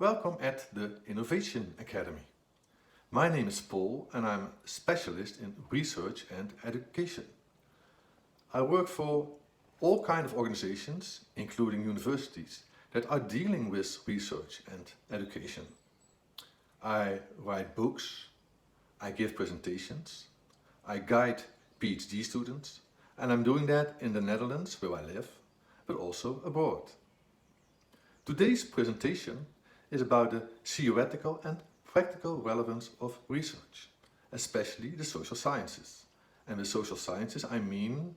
Welcome at the Innovation Academy. My name is Paul and I'm a specialist in research and education. I work for all kinds of organizations, including universities, that are dealing with research and education. I write books, I give presentations, I guide PhD students, and I'm doing that in the Netherlands, where I live, but also abroad. Today's presentation is about the theoretical and practical relevance of research, especially the social sciences. And with social sciences I mean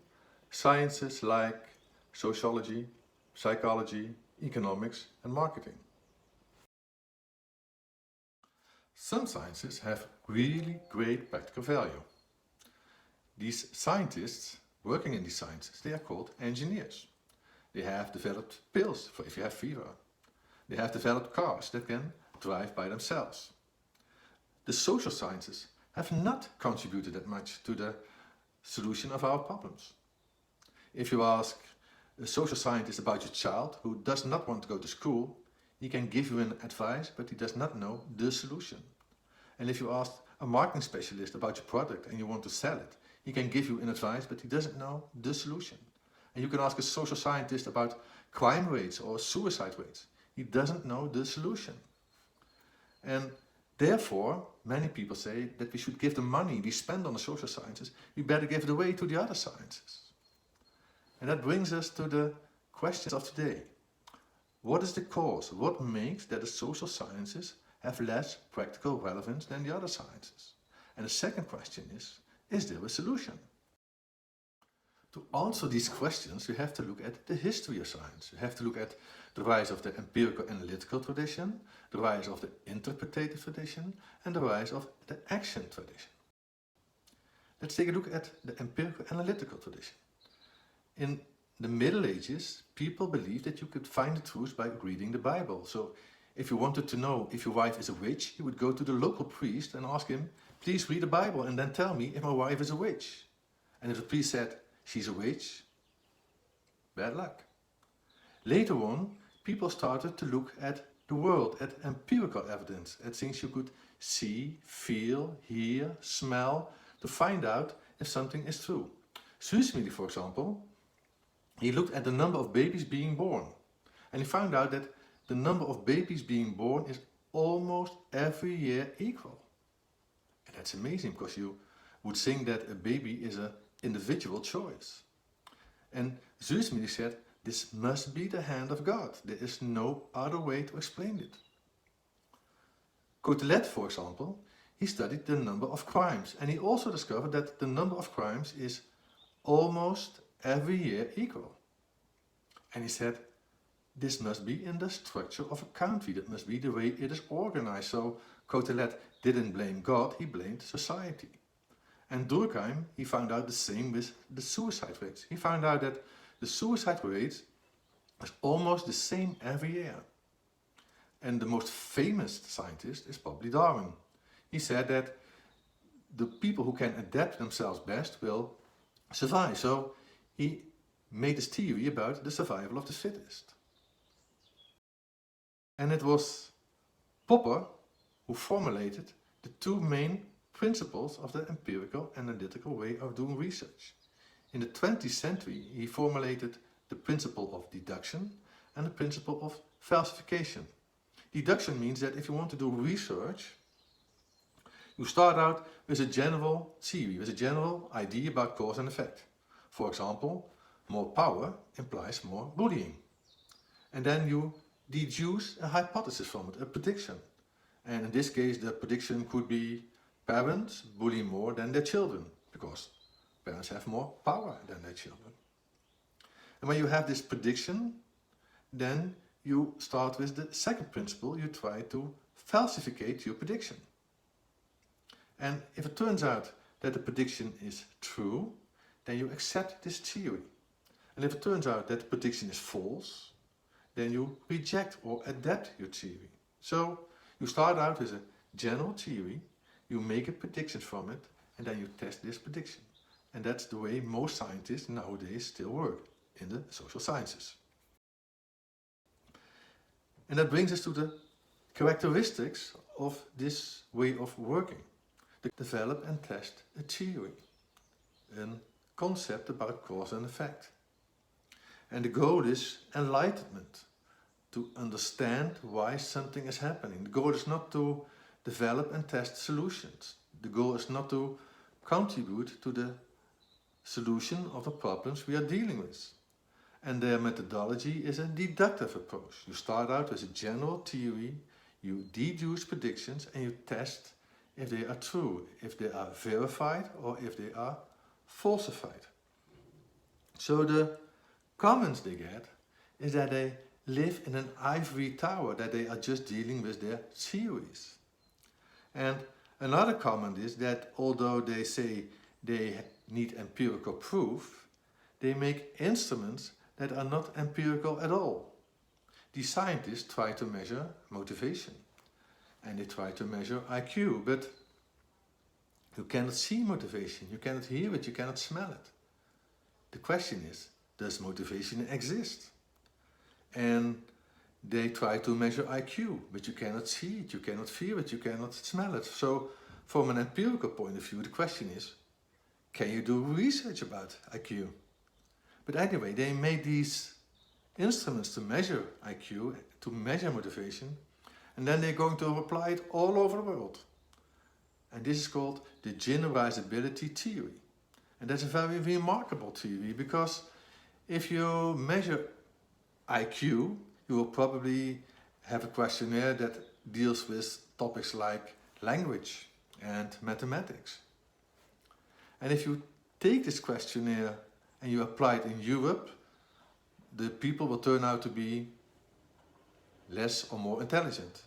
sciences like sociology, psychology, economics and marketing. Some sciences have really great practical value. These scientists working in these sciences, they are called engineers. They have developed pills for if you have fever. They have developed cars that can drive by themselves. The social sciences have not contributed that much to the solution of our problems. If you ask a social scientist about your child who does not want to go to school, he can give you an advice, but he does not know the solution. And if you ask a marketing specialist about your product and you want to sell it, he can give you an advice, but he doesn't know the solution. And you can ask a social scientist about crime rates or suicide rates. He doesn't know the solution. And therefore, many people say that we should give the money we spend on the social sciences, we better give it away to the other sciences. And that brings us to the questions of today. What is the cause? What makes that the social sciences have less practical relevance than the other sciences? And the second question is there a solution? To answer these questions, you have to look at the history of science. You have to look at the rise of the empirical analytical tradition, the rise of the interpretative tradition, and the rise of the action tradition. Let's take a look at the empirical analytical tradition. In the Middle Ages, people believed that you could find the truth by reading the Bible. So if you wanted to know if your wife is a witch, you would go to the local priest and ask him, please read the Bible and then tell me if my wife is a witch. And if the priest said, she's a witch, bad luck. Later on, people started to look at the world, at empirical evidence, at things you could see, feel, hear, smell, to find out if something is true. Suesmili, for example, he looked at the number of babies being born. And he found out that the number of babies being born is almost every year equal. And that's amazing, because you would think that a baby is an individual choice. And Suesmili said, this must be the hand of God. There is no other way to explain it. Cotelet, for example, he studied the number of crimes. And he also discovered that the number of crimes is almost every year equal. And he said, this must be in the structure of a country. That must be the way it is organized. So Cotelet didn't blame God, he blamed society. And Durkheim, he found out the same with the suicide rates. He found out that the suicide rate is almost the same every year. And the most famous scientist is probably Darwin. He said that the people who can adapt themselves best will survive. So he made this theory about the survival of the fittest. And it was Popper who formulated the two main principles of the empirical analytical way of doing research. In the 20th century, he formulated the principle of deduction and the principle of falsification. Deduction means that if you want to do research, you start out with a general theory, with a general idea about cause and effect. For example, more power implies more bullying. And then you deduce a hypothesis from it, a prediction. And in this case, the prediction could be parents bully more than their children, because parents have more power than their children. And when you have this prediction, then you start with the second principle. You try to falsificate your prediction. And if it turns out that the prediction is true, then you accept this theory. And if it turns out that the prediction is false, then you reject or adapt your theory. So you start out with a general theory, you make a prediction from it, and then you test this prediction. And that's the way most scientists nowadays still work in the social sciences. And that brings us to the characteristics of this way of working. Develop and test a theory, a concept about cause and effect. And the goal is enlightenment, to understand why something is happening. The goal is not to develop and test solutions. The goal is not to contribute to the solution of the problems we are dealing with. And their methodology is a deductive approach. You start out with a general theory, you deduce predictions, and you test if they are true, if they are verified or if they are falsified. So the comments they get is that they live in an ivory tower, that they are just dealing with their theories. And another comment is that although they say they need empirical proof, they make instruments that are not empirical at all. These scientists try to measure motivation and they try to measure IQ, but you cannot see motivation, you cannot hear it, you cannot smell it. The question is, does motivation exist? And they try to measure IQ, but you cannot see it, you cannot feel it, you cannot smell it. So from an empirical point of view, the question is, can you do research about IQ? But anyway, they made these instruments to measure IQ, to measure motivation, and then they're going to apply it all over the world. And this is called the generalizability theory. And that's a very remarkable theory, because if you measure IQ, you will probably have a questionnaire that deals with topics like language and mathematics. And if you take this questionnaire and you apply it in Europe, the people will turn out to be less or more intelligent.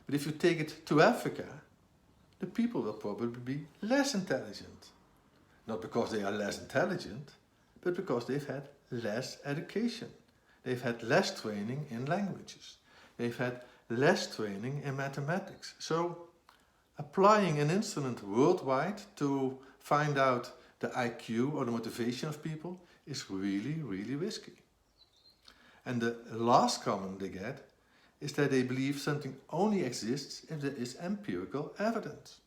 But if you take it to Africa, the people will probably be less intelligent. Not because they are less intelligent, but because they've had less education. They've had less training in languages. They've had less training in mathematics. So applying an instrument worldwide to find out the IQ or the motivation of people is really, really risky. And the last comment they get is that they believe something only exists if there is empirical evidence.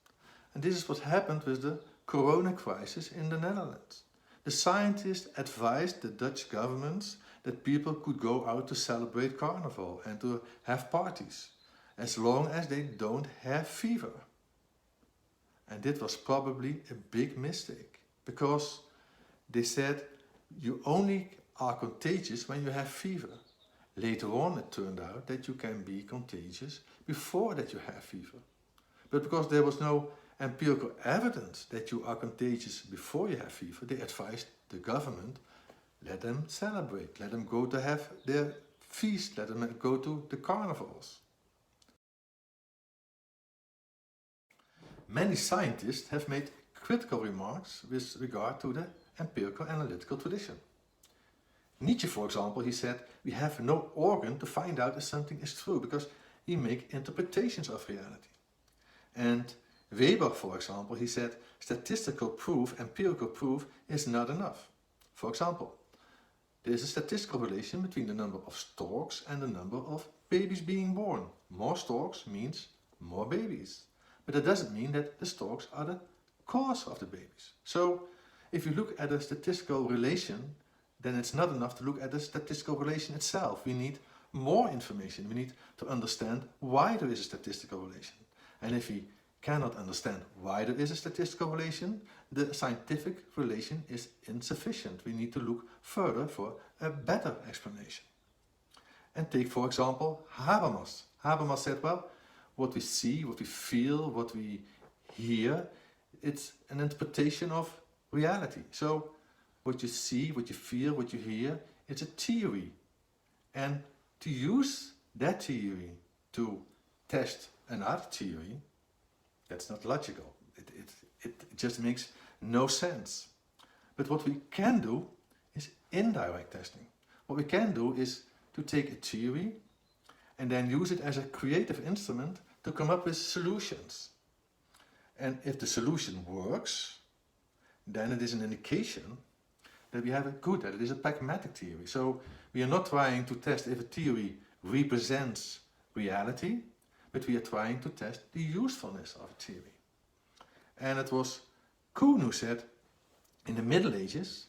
And this is what happened with the corona crisis in the Netherlands. The scientists advised the Dutch governments that people could go out to celebrate carnival and to have parties, as long as they don't have fever. And that was probably a big mistake, because they said you only are contagious when you have fever. Later on it turned out that you can be contagious before that you have fever. But because there was no empirical evidence that you are contagious before you have fever, they advised the government, let them celebrate, let them go to have their feast, let them go to the carnivals. Many scientists have made critical remarks with regard to the empirical analytical tradition. Nietzsche, for example, he said, we have no organ to find out if something is true, because we make interpretations of reality. And Weber, for example, he said, statistical proof, empirical proof is not enough. For example, there is a statistical relation between the number of storks and the number of babies being born. More storks means more babies. But that doesn't mean that the storks are the cause of the babies. So if you look at a statistical relation, then it's not enough to look at the statistical relation itself. We need more information. We need to understand why there is a statistical relation. And if we cannot understand why there is a statistical relation, the scientific relation is insufficient. We need to look further for a better explanation. And take, for example, Habermas. Habermas said, well, what we see, what we feel, what we hear, it's an interpretation of reality. So what you see, what you feel, what you hear, it's a theory. And to use that theory to test another theory, that's not logical. It just makes no sense. But what we can do is indirect testing. What we can do is to take a theory and then use it as a creative instrument to come up with solutions. And if the solution works, then it is an indication that we have a good, that it is a pragmatic theory. So we are not trying to test if a theory represents reality, but we are trying to test the usefulness of a theory. And it was Kuhn who said, in the Middle Ages,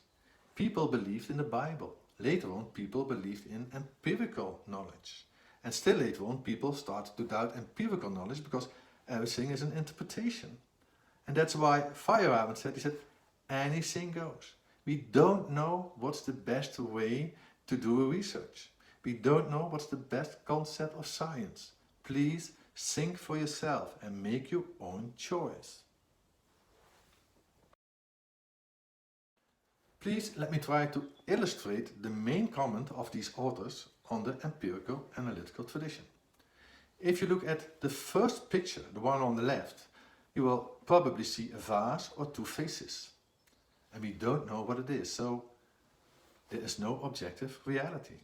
people believed in the Bible. Later on, people believed in empirical knowledge. And still later on, people started to doubt empirical knowledge because everything is an interpretation. And that's why Feyerabend said, he said, anything goes. We don't know what's the best way to do a research. We don't know what's the best concept of science. Please think for yourself and make your own choice. Please let me try to illustrate the main comment of these authors on the empirical analytical tradition. If you look at the first picture, the one on the left, you will probably see a vase or two faces. And we don't know what it is, so there is no objective reality.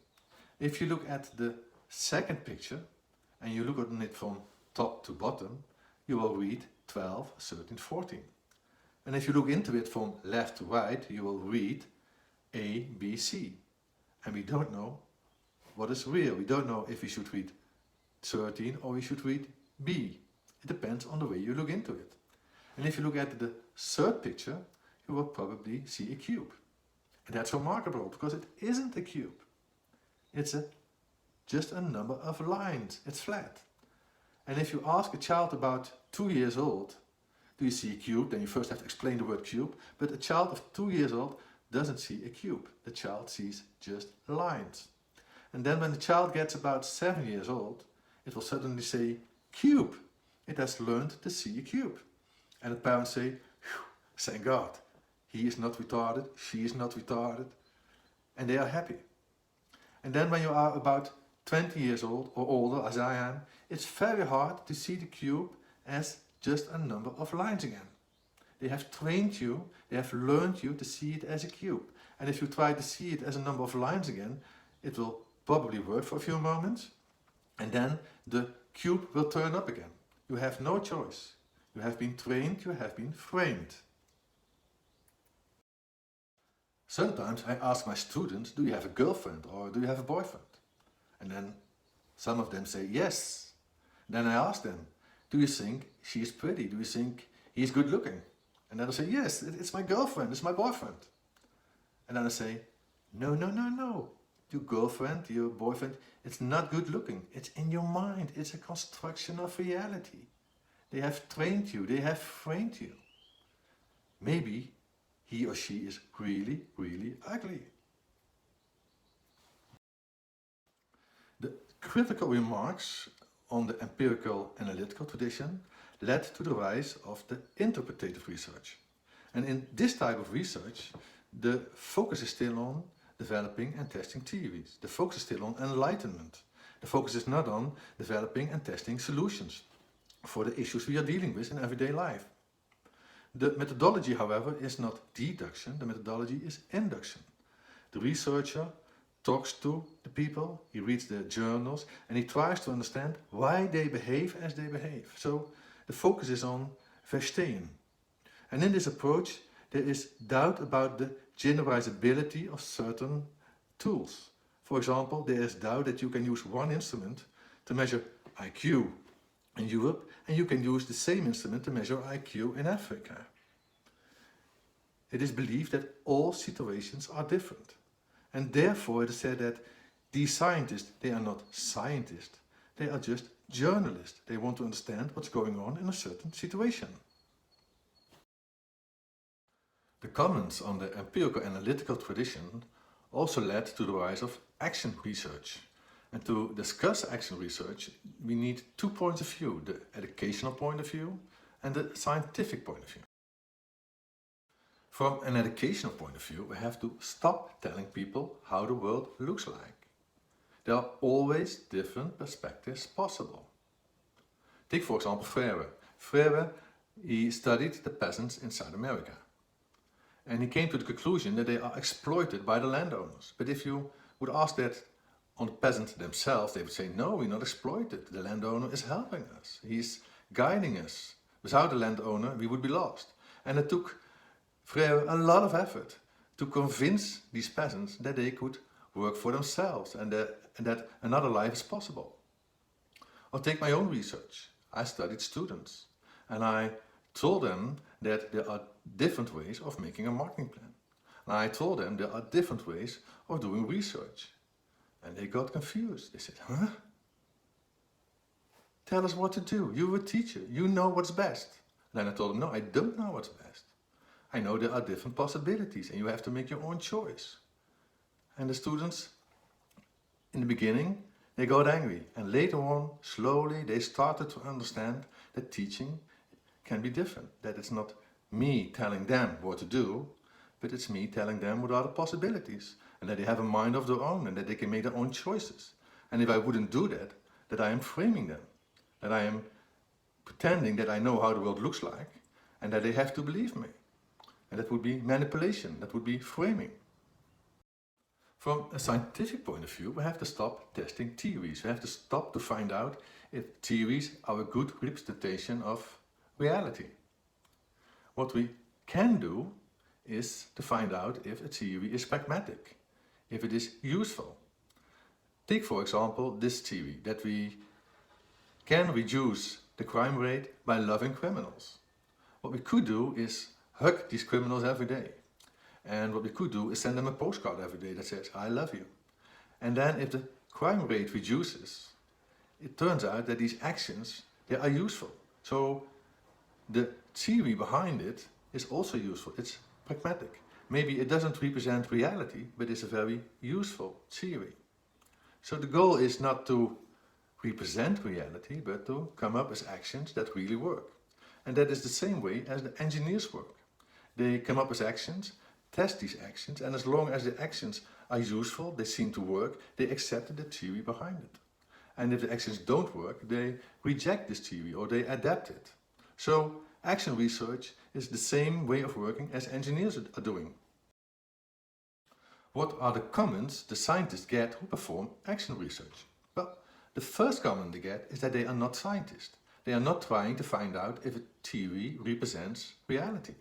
If you look at the second picture, and you look at it from top to bottom, you will read 12, 13, 14. And if you look into it from left to right, you will read A, B, C. And we don't know what is real. We don't know if we should read 13 or we should read B. It depends on the way you look into it. And if you look at the third picture, you will probably see a cube. And that's remarkable because it isn't a cube. It's just a number of lines. It's flat. And if you ask a child about 2 years old, do you see a cube? Then you first have to explain the word cube. But a child of 2 years old doesn't see a cube. The child sees just lines. And then when the child gets about 7 years old, it will suddenly say cube. It has learned to see a cube. And the parents say, thank God, he is not retarded, she is not retarded. And they are happy. And then when you are about 20 years old or older, as I am, it's very hard to see the cube as just a number of lines again. They have trained you, they have learned you to see it as a cube. And if you try to see it as a number of lines again, it will probably work for a few moments, and then the cube will turn up again. You have no choice. You have been trained, you have been framed. Sometimes I ask my students, do you have a girlfriend or do you have a boyfriend? And then some of them say yes. Then I ask them, do you think she is pretty? Do you think he is good looking? And then I say, yes, it's my girlfriend, it's my boyfriend. And then I say, no, no, no, no. Your girlfriend, your boyfriend, it's not good looking. It's in your mind. It's a construction of reality. They have trained you, they have framed you. Maybe he or she is really, really ugly. The critical remarks on the empirical analytical tradition led to the rise of the interpretative research. And in this type of research, the focus is still on developing and testing theories. The focus is still on enlightenment. The focus is not on developing and testing solutions for the issues we are dealing with in everyday life. The methodology, however, is not deduction, the methodology is induction. The researcher talks to the people, he reads their journals, and he tries to understand why they behave as they behave. So the focus is on verstehen. And in this approach, there is doubt about the generalizability of certain tools. For example, there is doubt that you can use one instrument to measure IQ in Europe, and you can use the same instrument to measure IQ in Africa. It is believed that all situations are different. And therefore it is said that these scientists, they are not scientists, they are just journalists. They want to understand what's going on in a certain situation. The comments on the empirical analytical tradition also led to the rise of action research. And to discuss action research, we need 2 points of view, the educational point of view and the scientific point of view. From an educational point of view, we have to stop telling people how the world looks like. There are always different perspectives possible. Take for example Frere. Frere, he studied the peasants in South America. And he came to the conclusion that they are exploited by the landowners. But if you would ask that on the peasants themselves, they would say, no, we're not exploited. The landowner is helping us. He's guiding us. Without the landowner, we would be lost. And it took Frere a lot of effort to convince these peasants that they could work for themselves and that another life is possible. Or take my own research. I studied students and I told them that there are different ways of making a marketing plan. And I told them there are different ways of doing research. And they got confused. They said, huh? Tell us what to do. You're a teacher. You know what's best. And then I told them, no, I don't know what's best. I know there are different possibilities and you have to make your own choice. And the students, in the beginning, they got angry. And later on, slowly, they started to understand that teaching can be different. That it's not me telling them what to do, but it's me telling them what are the possibilities. And that they have a mind of their own and that they can make their own choices. And if I wouldn't do that, that I am framing them. That I am pretending that I know how the world looks like and that they have to believe me. And that would be manipulation, that would be framing. From a scientific point of view, we have to stop testing theories. We have to stop to find out if theories are a good representation of reality. What we can do is to find out if a theory is pragmatic, if it is useful. Take for example this theory, that we can reduce the crime rate by loving criminals. What we could do is hug these criminals every day. And what we could do is send them a postcard every day that says, I love you. And then if the crime rate reduces, it turns out that these actions, they are useful. So the theory behind it is also useful. It's pragmatic. Maybe it doesn't represent reality, but it's a very useful theory. So the goal is not to represent reality, but to come up with actions that really work. And that is the same way as the engineers work. They come up with actions, test these actions, and as long as the actions are useful, they seem to work, they accept the theory behind it. And if the actions don't work, they reject this theory or they adapt it. So action research is the same way of working as engineers are doing. What are the comments the scientists get who perform action research? Well, the first comment they get is that they are not scientists. They are not trying to find out if a theory represents reality.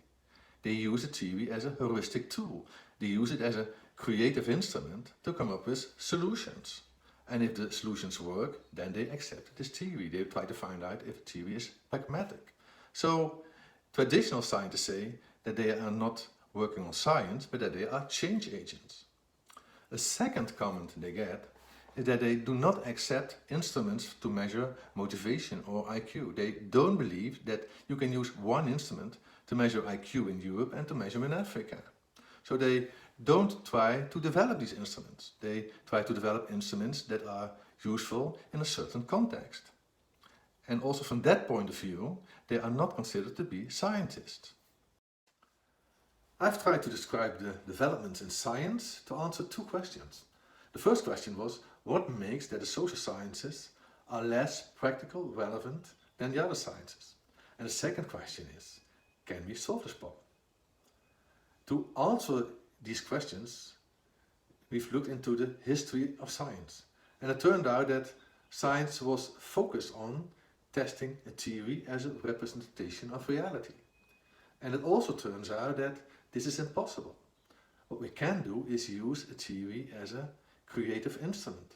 They use a theory as a heuristic tool. They use it as a creative instrument to come up with solutions. And if the solutions work, then they accept this theory. They try to find out if the theory is pragmatic. So traditional scientists say that they are not working on science, but that they are change agents. A second comment they get is that they do not accept instruments to measure motivation or IQ. They don't believe that you can use one instrument to measure IQ in Europe and to measure in Africa. So they don't try to develop these instruments. They try to develop instruments that are useful in a certain context. And also from that point of view, they are not considered to be scientists. I've tried to describe the developments in science to answer two questions. The first question was, what makes that the social sciences are less practical, relevant than the other sciences? And the second question is, can we solve this problem? To answer these questions, we've looked into the history of science. And it turned out that science was focused on testing a theory as a representation of reality. And it also turns out that this is impossible. What we can do is use a theory as a creative instrument,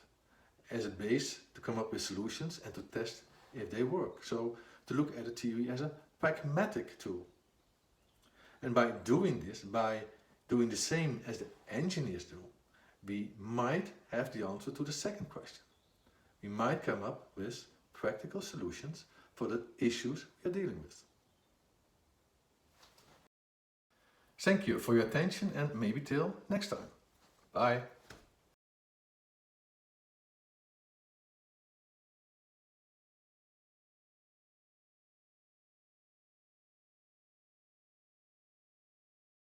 as a base to come up with solutions and to test if they work. So to look at a theory as a pragmatic tool. And by doing this, by doing the same as the engineers do, we might have the answer to the second question. We might come up with practical solutions for the issues we are dealing with. Thank you for your attention and maybe till next time. Bye.